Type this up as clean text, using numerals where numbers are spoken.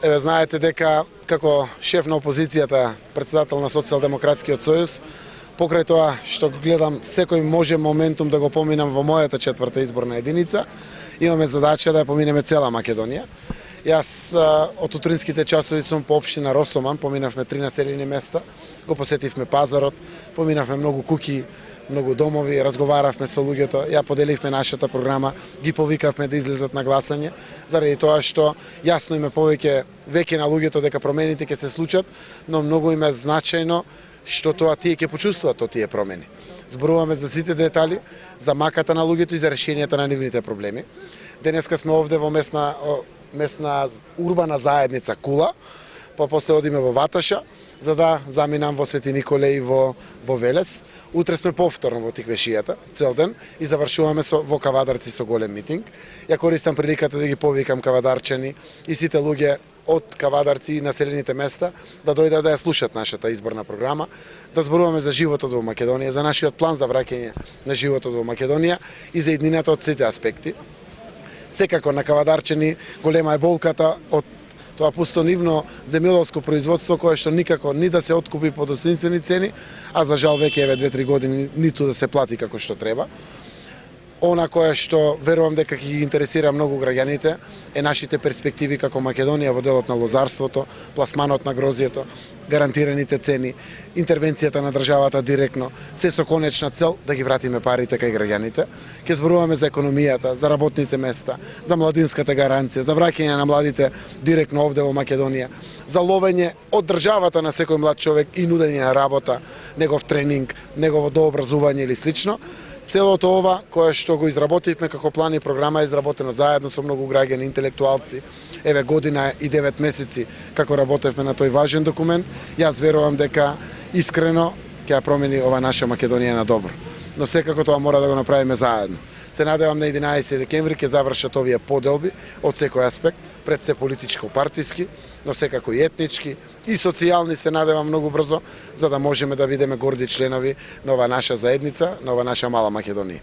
Еве, знаете дека како шеф на опозицијата, председател на Социјалдемократскиот сојуз, покрај тоа што гледам секој може моментум да го поминам во мојата четврта изборна единица, имаме задача да ја поминеме цела Македонија. Јас од утринските часови сум по општина Росоман, поминавме 3 населени места, го посетивме пазарот, поминавме многу куќи, многу домови, разговаравме со луѓето, ја поделивме нашата програма, ги повикавме да излезат на гласање, заради тоа што јасно име веќе на луѓето дека промените ќе се случат, но многу им е значајно што тоа тие ќе почувствуваат од тие промени. Зборуваме за сите детали, за маката на луѓето и за решенијата на нивните проблеми. Денеска сме овде во местна урбана заедница Кула, па после одиме во Ваташа, за да заминам во Свети Николе и во Велес. Утре сме повторно во Тиквешијата, цел ден, и завршуваме во Кавадарци со голем митинг. Ја користам приликата да ги повикам кавадарчани и сите луѓе од Кавадарци и населените места да дојдат да ја слушат нашата изборна програма, да зборуваме за животот во Македонија, за нашиот план за враќање на животот во Македонија и за иднината од сите аспекти. Секако на кавадарчани голема е болката од тоа пустонивно земјоделско производство кое што никако ни да се откупи по достоинствени цени, а за жал веќе еве 2-3 години ниту да се плати како што треба. Она кое што верувам дека ќе ги интересира многу граѓаните е нашите перспективи како Македонија во делот на лозарството, пласманот на грозјето, гарантираните цени, интервенцијата на државата директно, се со конечна цел да ги вратиме парите кај граѓаните. Ќе зборуваме за економијата, за работните места, за младинската гаранција, за враќање на младите директно овде во Македонија, за ловење од државата на секој млад човек и нудење на работа, негов тренинг, негово дообразување или слично. Целото ова кое што го изработивме како план и програма е изработено заедно со многу граѓани, интелектуалци. Еве година и 9 месеци како работевме на тој важен документ. Јас верувам дека искрено ќе ја промени ова наша Македонија на добро. Но секако тоа мора да го направиме заедно. Се надевам на 11 декември ќе завршат овие поделби од секој аспект, пред се политичко-партиски, но секако и етнички и социјални, се надевам многу брзо, за да можеме да бидеме горди членови на ова наша заедница, на ова наша мала Македонија.